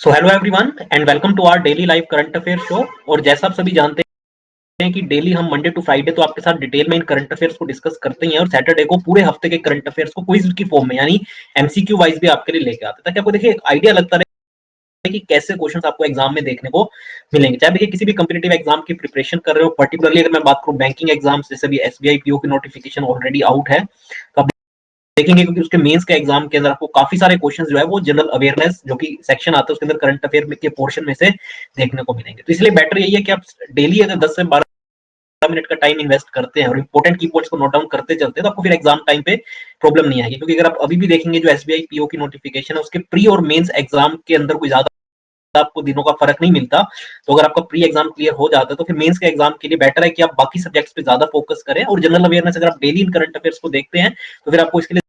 So hello everyone and welcome to our daily live current affair show. और जैसा आप सभी जानते हैं कि डेली हम मंडे टू फ्राइडे तो आपके साथ डिटेल में इन करंट अफेयर्स को डिस्कस करते हैं और सैटरडे को पूरे हफ्ते के करंट अफेयर्स को क्विज की फॉर्म में यानी एमसीक्यू वाइज भी आपके लिए लेके आते हैं, ताकि आपको देखिए एक आइडिया लगता रहे कि कैसे क्वेश्चंस आपको एग्जाम में देखने को मिलेंगे। चाहे देखिए किसी भी कम्पिटेटिव एग्जाम की प्रिपरेशन कर रहे हो, पर्टिकुलरली अगर मैं बात करूं बैंकिंग एग्जाम्स, जैसे भी एसबीआई पीओ की नोटिफिकेशन ऑलरेडी आउट है, तो आप देखेंगे क्योंकि उसके मेंस के एग्जाम के अंदर आपको काफी सारे क्वेश्चंस जो है वो जनरल अवेयरनेस जो कि सेक्शन आता है उसके अंदर करंट अफेयर के पोर्शन में से देखने को मिलेंगे। तो इसलिए बेटर यही है कि आप डेली अगर 10 से 12 मिनट का टाइम इन्वेस्ट करते हैं और इंपॉर्टेंट कीवर्ड्स को नोट डाउन करते चलते हैं, तो आपको फिर एग्जाम टाइम पे प्रॉब्लम नहीं आएगी। क्योंकि अगर आप अभी भी देखेंगे जो एसबीआई पीओ की नोटिफिकेशन है उसके प्री और मेंस एग्जाम के अंदर कोई ज्यादा आपको दिनों का फर्क नहीं मिलता। तो अगर आपका प्री एग्जाम क्लियर हो जाता है तो फिर मेंस के एग्जाम के लिए बेटर है कि आप बाकी सब्जेक्ट्स पे ज्यादा फोकस करें, और जनरल अवेयरनेस अगर आप डेली इन करंट अफेयर्स को देखते हैं तो फिर आपको इसके लिए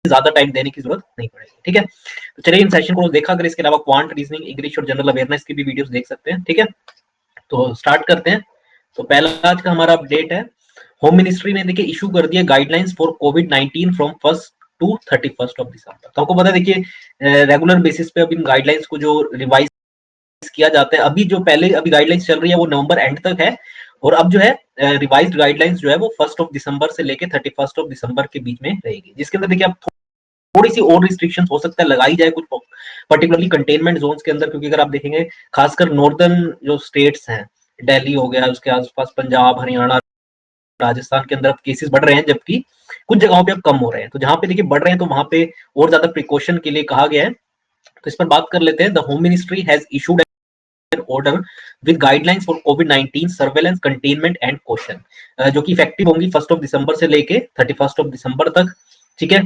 ज्यादा टाइम देने की जरूरत नहीं पड़ेगी। ठीक है, तो चलिए इन सेशन को देखा, अगर इसके अलावा क्वांट, रीजनिंग, इंग्लिश और जनरल अवेयरनेस की भी वीडियोस देख सकते हैं। ठीक है, तो स्टार्ट करते हैं। तो पहला आज का हमारा अपडेट है, होम मिनिस्ट्री ने देखिए इशू कर दिया guidelines for COVID 19 from 1 to 31 of December. तो आपको पता है देखिए रेगुलर बेसिस पे अब इन गाइडलाइंस को जो रिवाइज किया जाता है, अभी जो पहले अभी गाइडलाइंस चल रही है वो नवंबर एंड तक है, और अब जो है रिवाइज्ड गाइडलाइंस जो है वो 1 ऑफ दिसंबर से लेके 31 ऑफ दिसंबर के बीच में रहेगी, जिसके अंदर देखिए आप थोड़ी सी और रिस्ट्रिक्शंस हो सकता है लगाई जाए कुछ पर्टिकुलरली कंटेनमेंट जोन्स के अंदर। क्योंकि अगर आप देखेंगे खासकर नॉर्दर्न जो स्टेट्स हैं, दिल्ली हो गया, उसके आसपास पंजाब, हरियाणा, राजस्थान के अंदर अब केसेस बढ़ रहे हैं, जबकि कुछ जगहों पे अब कम हो रहे हैं। तो जहां पे देखिए बढ़ रहे हैं तो वहां पे और ज्यादा प्रिकॉशन के लिए कहा गया है। तो इस पर बात कर लेते हैं। The home ministry has issued N order with guidelines for COVID 19 surveillance, containment and question, जो कि इफेक्टिव होंगी 1 ऑफ दिसंबर से लेके 31 ऑफ दिसंबर तक। ठीक है,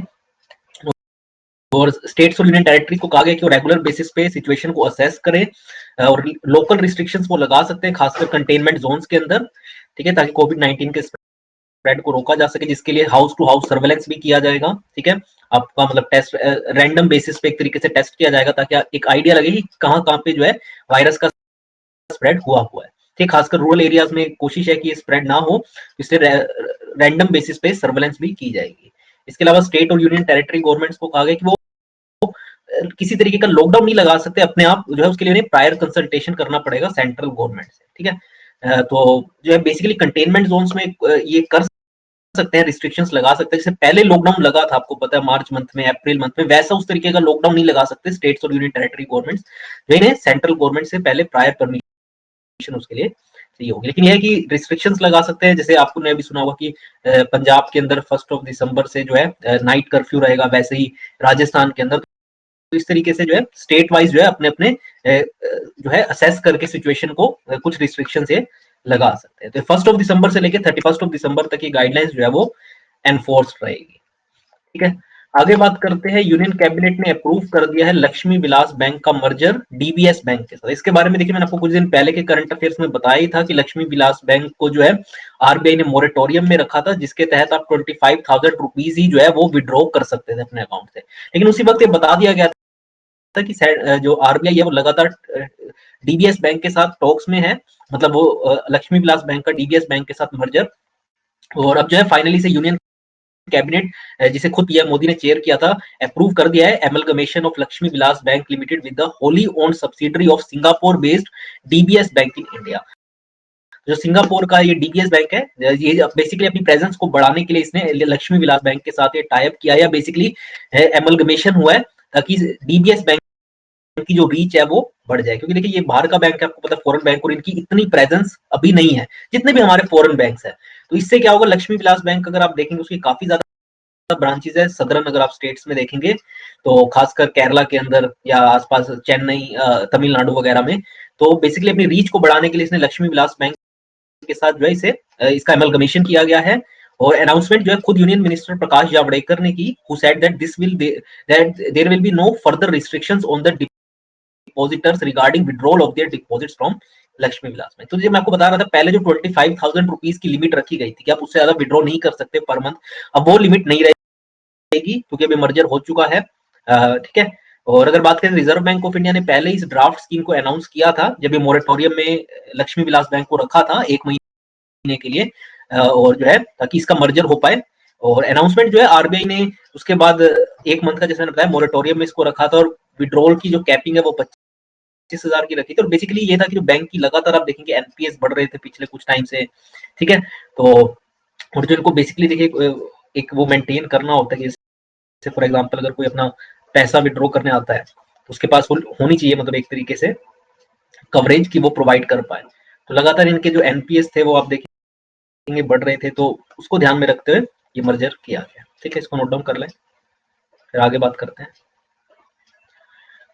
और स्टेट्स और यूनियन टेरिटरी को कहा गया कि वो रेगुलर बेसिस पे सिचुएशन को असेस करें और लोकल रिस्ट्रिक्शंस वो लगा सकते हैं, खासकर कंटेनमेंट जोन्स के अंदर। ठीक है, ताकि कोविड 19 के स्प्रेड को रोका जा सके, जिसके लिए हाउस टू हाउस सर्वेलेंस भी किया जाएगा। ठीक है, आपका मतलब टेस्ट रैंडम बेसिस पे एक तरीके से टेस्ट किया जाएगा, ताकि एक आइडिया लगे कि कहाँ कहाँ पे जो है वायरस का स्प्रेड हुआ है। ठीक, खासकर रूरल एरियाज में कोशिश है कि ये स्प्रेड ना हो, इसलिए रैंडम बेसिस पे सर्वेलेंस भी की जाएगी। इसके अलावा स्टेट और यूनियन टेरिटरी गवर्नमेंट्स को कहा गया कि वो किसी तरीके का लॉकडाउन नहीं लगा सकते अपने आप, जो है उसके लिए प्रायर कंसल्टेशन करना पड़ेगा सेंट्रल गवर्नमेंट से। ठीक है, तो जो है बेसिकली कंटेनमेंट जोन्स में ये कर सकते हैं, रिस्ट्रिक्शंस लगा सकते हैं। जैसे पहले लॉकडाउन लगा था, आपको पता है मार्च मंथ में, अप्रैल मंथ में, वैसा उस तरीके का लॉकडाउन नहीं लगा सकते स्टेट्स और यूनियन टेरिटरी गवर्नमेंट्स, जो इन्हें सेंट्रल गवर्नमेंट से पहले प्रायर परमिशन उसके लिए चाहिए होगी। लेकिन यह है कि रिस्ट्रिक्शंस लगा सकते हैं, जैसे आपको ने भी सुना होगा कि पंजाब के अंदर 1 ऑफ दिसंबर से जो है नाइट कर्फ्यू रहेगा, वैसे ही राजस्थान के अंदर। तो इस तरीके से जो है स्टेट वाइज जो है अपने अपने जो है असेस करके सिचुएशन को कुछ रिस्ट्रिक्शन से लगा सकते हैं। तो 1 ऑफ दिसंबर से लेकर 31 ऑफ दिसंबर तक की गाइडलाइंस जो है वो एनफोर्स रहेगी। ठीक है, आगे बात करते हैं। यूनियन कैबिनेट ने अप्रूव कर दिया है लक्ष्मी विलास बैंक का मर्जर डीबीएस बैंक के साथ। इसके बारे में देखिए मैंने आपको कुछ दिन पहले के करंट अफेयर्स में बताया ही था कि लक्ष्मी विलास बैंक को जो है आरबीआई ने मोरेटोरियम में रखा था, जिसके तहत आप 25,000 रुपीज ही जो है वो विड्रॉ कर सकते थे अपने अकाउंट से। लेकिन उसी वक्त ये बता दिया गया था कि जो आरबीआई है वो लगातार डीबीएस बैंक के साथ टॉक्स में है, मतलब वो लक्ष्मी विलास बैंक का डीबीएस बैंक के साथ मर्जर। और अब जो है फाइनली से यूनियन कैबिनेट, जिसे खुद पीएम मोदी ने चेयर किया था, अप्रूव कर दिया है amalgamation of Lakshmi Vilas bank limited with the wholly owned subsidiary of Singapore based DBS bank in India. जो सिंगापुर का ये डीबीएस बैंक है, ये बेसिकली अपनी प्रेजेंस को बढ़ाने के लिए इसने लक्ष्मी विलास बैंक के साथ ये टाई अप किया है, या बेसिकली एमलगमेशन हुआ है, ताकि डीबीएस बैंक की जो रीच है वो बढ़ जाए। क्योंकि देखिए ये बाहर का बैंक है, आपको पता है फॉरेन बैंक, और इनकी इतनी प्रेजेंस अभी नहीं है जितने भी हमारे फॉरेन बैंक्स है। तो इससे क्या होगा, लक्ष्मी विलास बैंक अगर आप देखेंगे उसकी काफी ज्यादा ब्रांचेस है सदरन, अगर आप स्टेट्स में देखेंगे तो खासकर केरला के अंदर या आसपास चेन्नई, तमिलनाडु वगैरह में। तो बेसिकली अपनी रीच को बढ़ाने के लिए इसने लक्ष्मी विलास बैंक के साथ जो है इसे इसका एमलगमेशन किया गया है। और अनाउंसमेंट जो है खुद यूनियन मिनिस्टर प्रकाश जावड़ेकर ने की, who said that this will that there will be no further restrictions on the depositors regarding withdrawal of their deposits from Lakshmi Vilas bank. तो जो मैं आपको बता रहा था पहले, जो 25,000 रुपीज की लिमिट रखी गई थी कि आप उससे ज्यादा विड्रॉ नहीं कर सकते पर मंथ, अब वो लिमिट नहीं रहेगी क्योंकि अभी मर्जर हो चुका है। ठीक है, और अगर बात करें, रिजर्व बैंक ऑफ इंडिया ने पहले इस ड्राफ्ट स्कीम को अनाउंस किया था जब ये मोरेटोरियम में लक्ष्मी विलास बैंक को रखा था 1 महीने के लिए, और जो है ताकि इसका मर्जर हो पाए। और अनाउंसमेंट जो है आरबीआई ने उसके बाद 1 मंथ का, जैसे मैंने बताया, मोरेटोरियम में इसको रखा था, और विड्रॉल की जो कैपिंग है वो 25,000 की रखी थी और बेसिकली ये था कि जो बैंक की लगातार आप देखेंगे एनपीएस बढ़ रहे थे पिछले कुछ टाइम से, ठीक है? तो और जो इनको बेसिकली देखिए एक वो मेंटेन करना होता है कि जैसे फॉर एग्जांपल अगर कोई अपना पैसा विथड्रॉ करने आता है, तो उसके पास होनी चाहिए मतलब एक तरीके से कवरेज की वो प्रोवाइड कर पाए। तो लगातार इनके जो एनपीएस थे वो आप देखेंगे बढ़ रहे थे, तो उसको ध्यान में रखते हुए ये मर्जर किया गया। ठीक है, इसको नोट डाउन कर लें, फिर आगे बात करते हैं।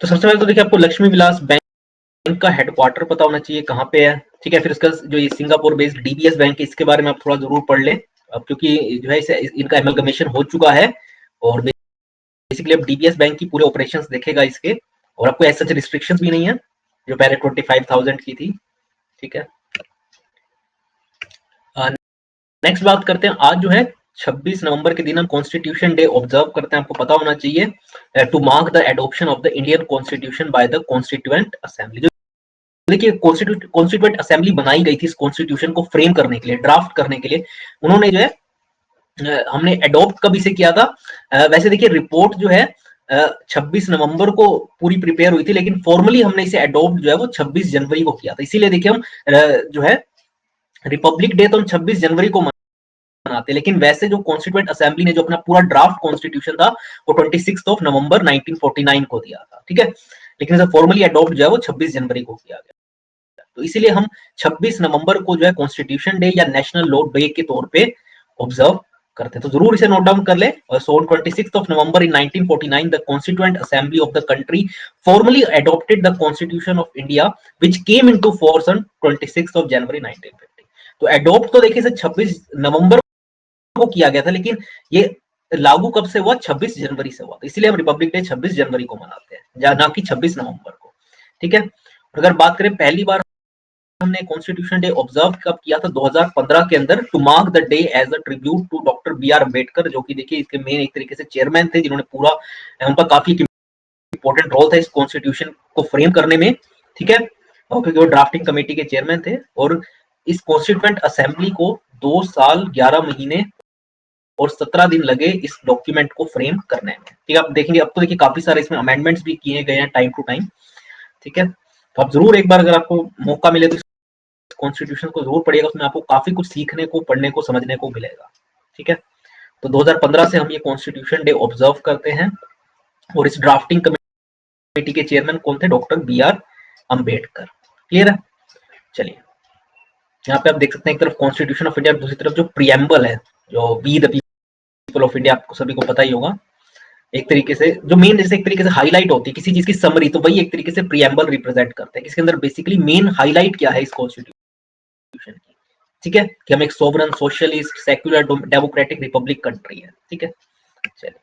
तो सबसे पहले तो देखिए आपको लक्ष्मी विलास बैंक का हेडक्वार्टर पता होना चाहिए कहाँ पे है। ठीक है, फिर इसका जो ये सिंगापुर बेस्ड डीबीएस बैंक है इसके बारे में आप थोड़ा जरूर पढ़ लें, अब क्योंकि जो है इनका एमलगमेशन हो चुका है और बेसिकली अब डीबीएस बैंक की पूरे ऑपरेशंस देखेगा इसके, और आपको ऐसा रिस्ट्रिक्शंस भी नहीं है जो पहले 25,000 की थी। ठीक है, नेक्स्ट बात करते हैं। आज जो है 26 नवंबर के दिन हम कॉन्स्टिट्यूशन डे ऑब्जर्व करते हैं, आपको पता होना चाहिए, to mark the adoption of the Indian constitution by the constituent assembly. जो देखिए कॉन्स्टिट्यूएंट असेंबली बनाई गई थी इस कॉन्स्टिट्यूशन को फ्रेम करने के लिए, ड्राफ्ट करने के लिए, उन्होंने जो है हमने एडॉप्ट कब इसे किया था, वैसे देखिए रिपोर्ट जो है 26 नवंबर को पूरी प्रिपेयर हुई थी, लेकिन फॉर्मली हमने इसे एडॉप्ट जो है वो 26 जनवरी को किया था। इसीलिए देखिए हम जो है रिपब्लिक डे तो हम 26 जनवरी को मनाते, लेकिन वैसे जो कॉन्स्टिट्यूएंट असेंबली ने जो अपना पूरा ड्राफ्ट कॉन्स्टिट्यूशन था वो 26 नवंबर 1949 को दिया था। ठीक है, लेकिन इसे फॉर्मली एडॉप्ट जो है वो 26 जनवरी को किया गया। तो इसीलिए हम 26 नवंबर को जो है कॉन्स्टिट्यूशन डे या नेशनल लॉ डे के तौर पे ऑब्जर्व करते हैं, तो जरूर इसे नोट डाउन कर ले। So on 26 November in 1949 the constituent assembly of the country formally adopted the constitution of India which came into force on 26 जनवरी 1950। तो एडॉप्ट तो देखिए 26 नवंबर को किया गया था, लेकिन ये लागू कब से हुआ, 26 जनवरी से हुआ। तो इसीलिए हम रिपब्लिक डे 26 जनवरी को मनाते हैं, ना कि 26 नवंबर को। ठीक है, अगर बात करें पहली बार हमने कॉन्स्टिट्यूशन डे ऑब्जर्व कब किया था, 2015 के अंदर, to mark the day as a tribute to doctor B R Ambedkar, जो कि देखिए इसके मेन एक तरीके से चेयरमैन थे, जिन्होंने पूरा उनका काफी इंपॉर्टेंट रोल था इस कॉन्स्टिट्यूशन को फ्रेम करने में। ठीक है, क्योंकि वो ड्राफ्टिंग कमेटी के चेयरमैन थे, और इस कॉन्स्टिट्यूएंट असेंबली को 2 साल 11 महीने और 17 दिन लगे इस डॉक्यूमेंट को फ्रेम करने में। ठीक है, आप देखेंगे अब तो देखिए काफी सारे इसमें अमेंडमेंट्स भी किए गए हैं टाइम टू टाइम। ठीक है, तो आप जरूर एक बार अगर आपको मौका मिले तो कॉन्स्टिट्यूशन को जरूर पढ़िएगा, उसमें आपको काफी कुछ सीखने को, पढ़ने को, समझने को मिलेगा। ठीक है, तो 2015 से हम ये कॉन्स्टिट्यूशन डे ऑब्जर्व करते हैं, और इस ड्राफ्टिंग कमेटी के चेयरमैन कौन थे, doctor B R Ambedkar. Clear है, चलिए यहाँ पे आप देख सकते हैं एक तरफ कॉन्स्टिट्यूशन ऑफ इंडिया, दूसरी तरफ जो प्रियम्बल है, जो we the people of India, आपको सभी को पता ही होगा। एक तरीके से जो मेन जैसे एक तरीके से हाईलाइट होती है किसी चीज की समरी, तो वही एक तरीके से प्रियम्बल रिप्रेजेंट करते हैं, इसके अंदर बेसिकली मेन हाईलाइट क्या है इस कॉन्स्टिट्यूशन की। ठीक है, कि हम एक sovereign, socialist, secular, democratic Republic country है। ठीक है, चलिए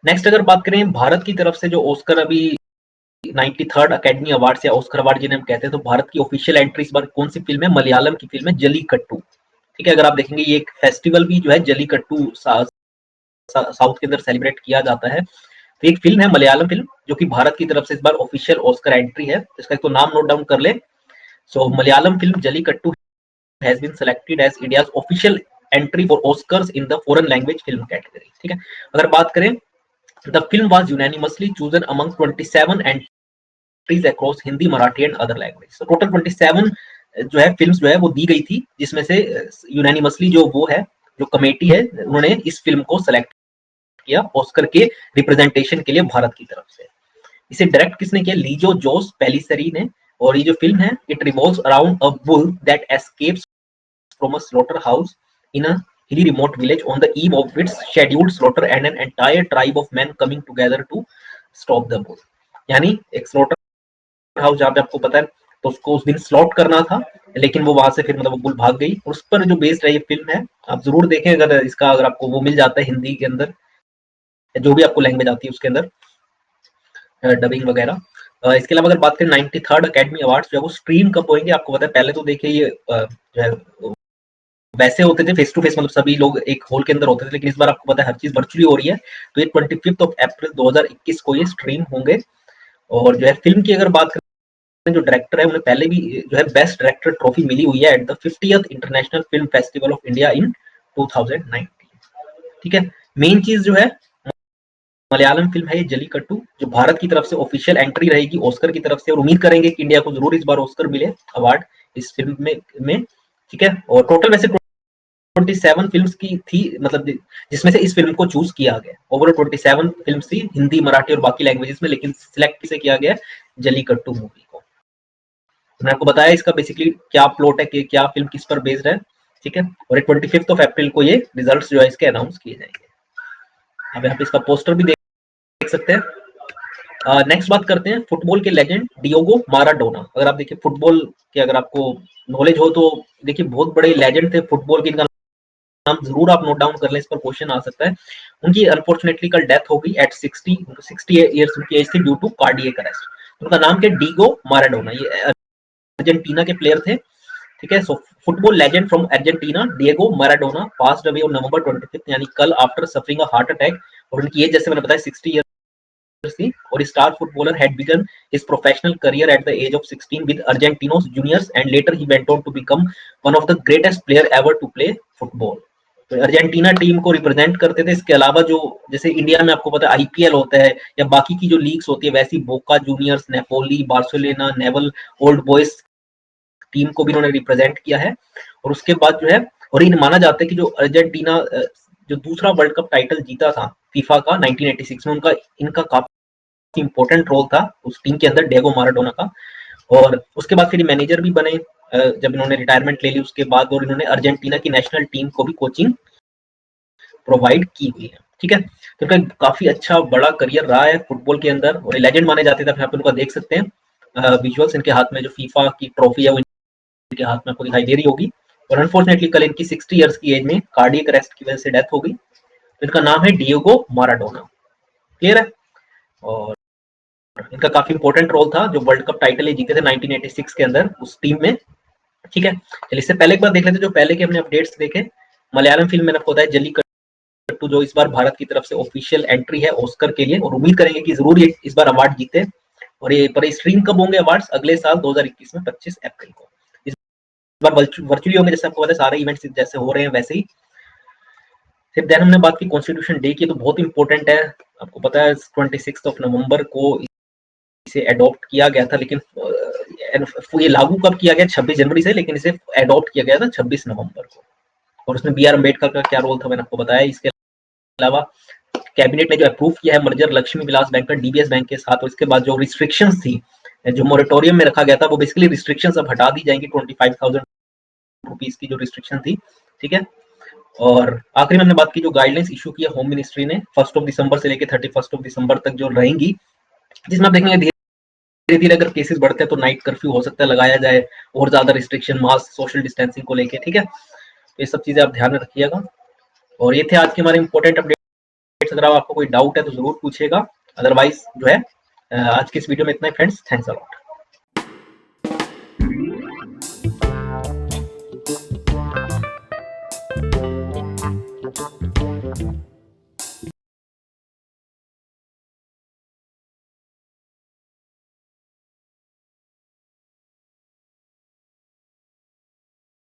नेक्स्ट अगर बात करें भारत की तरफ से जो ऑस्कर अभी 93rd अकेडमी अवार्ड या ऑस्कर अवार्ड जिन्हें हम कहते हैं, तो भारत की ऑफिशियल एंट्री इस बार कौन सी फिल्म है, मलयालम की फिल्म है जलीकट्टू। ठीक है, अगर आप देखेंगे ये एक फेस्टिवल भी जो है जलीकट्टू साउथ के अंदर सेलिब्रेट किया जाता है। तो एक फिल्म है मलयालम फिल्म जो कि भारत की तरफ से इस बार ऑफिशियल ऑस्कर एंट्री है, तो इसका एक तो नाम नोट डाउन कर ले। So Malayalam film Jallikattu has been selected as India's official entry for Oscars in the foreign language film category. ठीक है, अगर बात करें the film was unanimously chosen among 27 entries across Hindi, Marathi and other languages. So total 27 जो है films जो है वो दी गई थी, जिसमें से यूनानिमसली जो वो है, जो कमेटी है, उन्होंने इस फिल्म को सेलेक्ट किया ऑस्कर के रिप्रेजेंटेशन के लिए भारत की तरफ से। इसे डायरेक्ट किसने किया, लीजो जोस पेलिसरी ने, और ये जो फिल्म है it revolves around a bull that escapes from a slaughterhouse in a hilly remote village on the eve of its scheduled slaughter and an entire tribe of men coming together to stop the bull। यानी एक slaughter house जहाँ पे आपको पता है तो उसको उस दिन स्लॉट करना था, लेकिन वो वहां से फिर मतलब बुल भाग गई, उस पर जो बेस्ड है ये फिल्म है। आप जरूर देखें अगर इसका अगर आपको वो मिल जाता है हिंदी के अंदर, जो भी आपको लैंग्वेज आती है उसके अंदर डबिंग वगैरह। इसके अलावा अगर बात करें 93rd अकेडमी अवार्ड्स जो है वो स्ट्रीम कब होंगे, आपको पता है पहले तो देखिए ये जो है वैसे होते थे फेस टू फेस, मतलब सभी लोग एक हॉल के अंदर होते थे, लेकिन इस बार आपको पता है हर चीज वर्चुअली हो रही है। तो ये 25 अप्रैल 2021 को ये स्ट्रीम होंगे। और जो है फिल्म की अगर बात करें, जो डायरेक्टर है उन्हें पहले भी जो है बेस्ट डायरेक्टर ट्रॉफी मिली हुई है at the 50th international film festival of India in 2019। ठीक है, मेन चीज जो है मलयालम फिल्म है ये जल्लीकट्टू, जो भारत की तरफ से ऑफिशियल एंट्री रहेगी ऑस्कर की तरफ से, और उम्मीद करेंगे कि इंडिया को जरूर इस बार ऑस्कर मिले अवार्ड इस फिल्म में ठीक है। और टोटल वैसे 27 फिल्म्स की थी, मतलब जिसमें से इस फिल्म को चूज किया गया। ओवरऑल 27 फिल्म थी हिंदी, मराठी और बाकी लैंग्वेजेस में, लेकिन सिलेक्ट किसे किया गया, जल्लीकट्टू मूवी को। मैंने आपको बताया इसका बेसिकली क्या प्लॉट है कि क्या फिल्म किस पर बेस्ड है, ठीक है। और 25 अप्रैल को ये रिजल्ट्स जो है इसके अनाउंस किए जाएंगे। अब यहाँ पे इसका पोस्टर भी देख सकते हैं। नेक्स्ट बात करते हैं फुटबॉल के लेजेंड डियोगो माराडोना। अगर आप देखिए फुटबॉल के, अगर आपको नॉलेज हो तो देखिए बहुत बड़े लेजेंड थे फुटबॉल के, इनका नाम जरूर आप नोट डाउन कर लें, इस पर क्वेश्चन आ सकता है। उनकी अनफॉर्चुनेटली कल डेथ हो गई एट 60 ईयर्स उनकी एज थी ड्यू टू कार्डियक अरेस्ट। उनका नाम क्या, डीगो माराडोना। ये अर्जेंटीना के प्लेयर थे, ठीक है। So football legend from Argentina Diego Maradona passed away on November 25 यानी कल after suffering a heart attack. और उनकी एज जैसे मैंने बताया 60 ईयर्स थी। और star footballer had begun his professional career at the age of 16 with Argentinos Juniors and later he went on to become one of the greatest player ever to play football. तो Argentina team को represent करते थे। इसके अलावा जो जैसे India में आपको पता है आईपीएल होता है या बाकी की जो लीग्स होती है, वैसी Boca Juniors, Napoli, Barcelona, naval old boys team को भी इन्होंने रिप्रेजेंट किया है। और उसके बाद जो है, और ये माना जाता है कि जो अर्जेंटीना जो दूसरा वर्ल्ड कप टाइटल जीता था फीफा का 1986 में, उनका इनका काफी इंपॉर्टेंट रोल था उस टीम के अंदर, डिएगो माराडोना का। और उसके बाद फिर मैनेजर भी बने जब इन्होंने रिटायरमेंट ले ली उसके बाद, और इन्होंने अर्जेंटीना की नेशनल टीम को भी कोचिंग प्रोवाइड की हुई है, ठीक है। तो इनका काफी अच्छा बड़ा करियर रहा है फुटबॉल के अंदर, और लेजेंड माने जाते थे। आप यहाँ पे उनका देख सकते हैं विजुअल्स, इनके हाथ में जो फीफा की ट्रॉफी है वो के हाथ में आपको दिखाई दे रही होगी। और अनफॉर्चुनेटली कल इनकी 60 इयर्स की एज में कार्डियक अरेस्ट की वजह से डेथ हो गई। तो इनका नाम है डिएगो माराडोना, क्लियर है। और इनका काफी इंपॉर्टेंट रोल था, जो वर्ल्ड कप टाइटल ये जीते थे 1986 के अंदर उस टीम में, ठीक है। चलिए इससे पहले एक बार देख लेते हैं जो पहले के हमने अपडेट्स देखे। मलयालम फिल्म मैंने आपको बताया जल्लीकट्टू, जो इस बार भारत की तरफ से ऑफिशियल एंट्री है ऑस्कर के लिए, और उम्मीद करेंगे कि जरूर ये इस बार अवार्ड जीते। और ये पर स्ट्रीम कब होंगे अवार्ड्स, अगले साल 2021 में 25 अप्रैल को इस बार वर्चुअली होंगे। जैसे आपको पता है सारे इवेंट्स जैसे हो रहे हैं वैसे ही। फिर देन हमने बात की कॉन्स्टिट्यूशन डे की, तो बहुत इंपॉर्टेंट है। आपको पता है 26 नवंबर को इसे अडॉप्ट किया गया था, लेकिन ये लागू कब किया गया, 26 जनवरी से, लेकिन इसे अडॉप्ट किया गया था 26 नवंबर को। और उसमें बी आर अम्बेडकर का क्या रोल था मैंने आपको बताया। इसके अलावा कैबिनेट ने जो अप्रूव किया है मर्जर लक्ष्मी विलास बैंक का डीबीएस बैंक के साथ, और इसके बाद जो रिस्ट्रिक्शंस थी, जो मोरेटोरियम में रखा गया था, वो बेसिकली रिस्ट्रिक्शंस अब हटा दी जाएंगी। 25,000 रुपीज की जो रिस्ट्रिक्शन थी, ठीक है। और आखिरी में हमने बात की जो गाइडलाइंस इशू की है होम मिनिस्ट्री ने 1 दिसंबर से लेकर 31 दिसंबर तक जो रहेंगी, जिसमें आप देखेंगे धीरे धीरे अगर केसेस बढ़ते हैं तो नाइट कर्फ्यू हो सकता है लगाया जाए, और ज्यादा रिस्ट्रिक्शन, मास्क, सोशल डिस्टेंसिंग को लेके, ठीक है। तो ये सब चीजें आप ध्यान में रखिएगा। और ये थे आज के हमारे इंपॉर्टेंट अपडेट्स। अगर आपको कोई डाउट है तो जरूर पूछिएगा, अदरवाइज जो है आज की इस वीडियो में इतना ही फ्रेंड्स, थैंक्स अ लॉट।